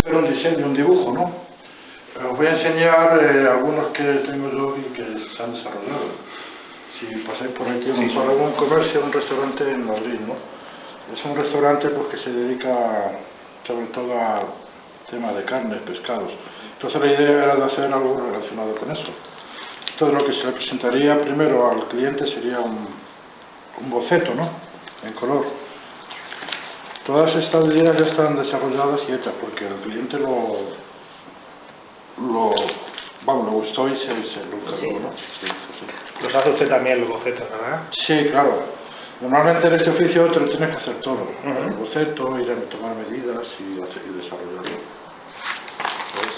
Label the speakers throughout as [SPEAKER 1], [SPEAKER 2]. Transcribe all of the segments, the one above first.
[SPEAKER 1] hacer un diseño, un dibujo, ¿no? Os voy a enseñar algunos que tengo yo y que se han desarrollado. Si pasáis por aquí, sí, por algún comercio, un restaurante en Madrid, ¿no? Es un restaurante pues, que se dedica sobre todo a temas de carnes, pescados. Entonces la idea era de hacer algo relacionado con eso. Entonces lo que se le presentaría primero al cliente sería un boceto, ¿no? En color. Todas estas ideas ya están desarrolladas y hechas porque el cliente le gustó y se lo encargó, ¿no? Sí, sí.
[SPEAKER 2] Los hace usted también los bocetos, ¿verdad?
[SPEAKER 1] Sí, claro. Normalmente en este oficio te lo tienes que hacer todo. El boceto, ir a tomar medidas y desarrollarlo. ¿Ves?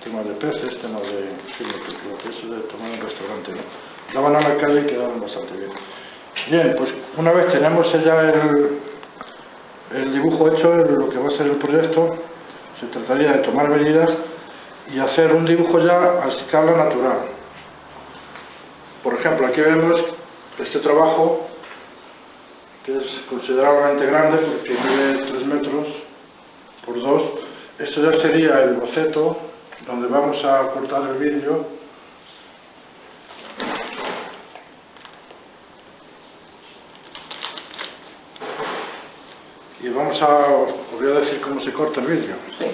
[SPEAKER 1] Temas de peces, temas de... Sí, lo que es de tomar en el restaurante, ¿no? Daban a la calle y quedaban bastante bien. Bien, pues una vez tenemos ya el dibujo hecho, lo que va a ser el proyecto, se trataría de tomar medidas y hacer un dibujo ya a escala natural. Por ejemplo, aquí vemos este trabajo, que es considerablemente grande porque mide 3 metros por 2. Esto ya sería el boceto, donde vamos a cortar el vidrio. Y os voy a decir cómo se corta el vidrio.
[SPEAKER 2] Sí.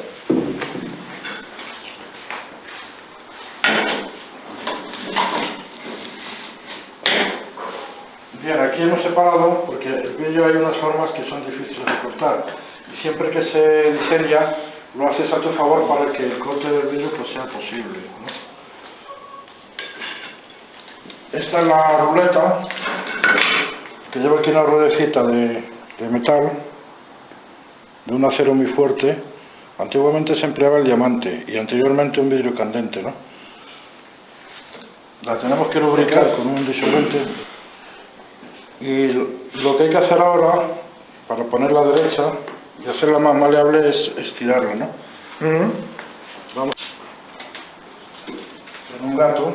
[SPEAKER 1] Bien, aquí hemos separado, porque el vidrio hay unas formas que son difíciles de cortar. Y siempre que se diseña, lo haces a tu favor para que el corte del vidrio pues, sea posible, ¿no? Esta es la ruleta, que lleva aquí una ruedecita de metal, de un acero muy fuerte. Antiguamente se empleaba el diamante y anteriormente un vidrio candente, ¿no? La tenemos que lubricar con un disolvente y lo que hay que hacer ahora para ponerla derecha y hacerla más maleable es estirarla, ¿no? Vamos con un gato.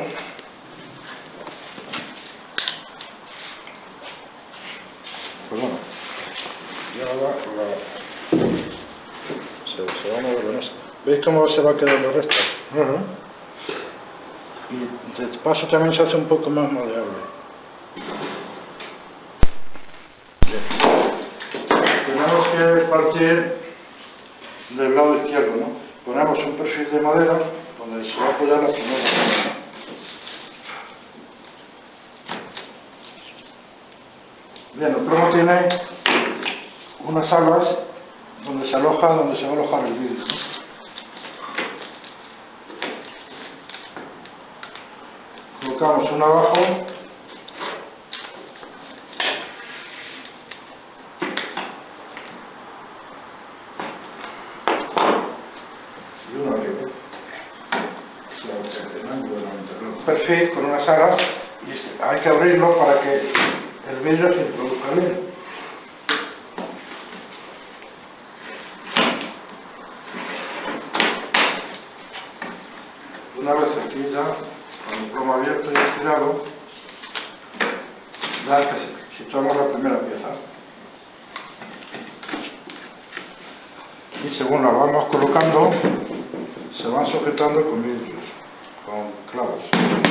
[SPEAKER 1] Pues bueno, y ahora se va a mover con esto. ¿Veis cómo se va quedando el resto? Y de paso también se hace un poco más maleable. Bien. Tenemos que partir del lado izquierdo, ¿no? Ponemos un perfil de madera donde se va a apoyar la primera pieza. Bien, el plomo tiene unas alas donde se va a alojar el vidrio, ¿no? Colocamos una abajo y una arriba. Un perfil con unas alas y hay que abrirlo para que el vidrio se introduzca bien. Una vez aquí ya, con el plomo abierto y estirado, ya situamos la primera pieza. Y según la vamos colocando, se van sujetando con vidrios, con clavos.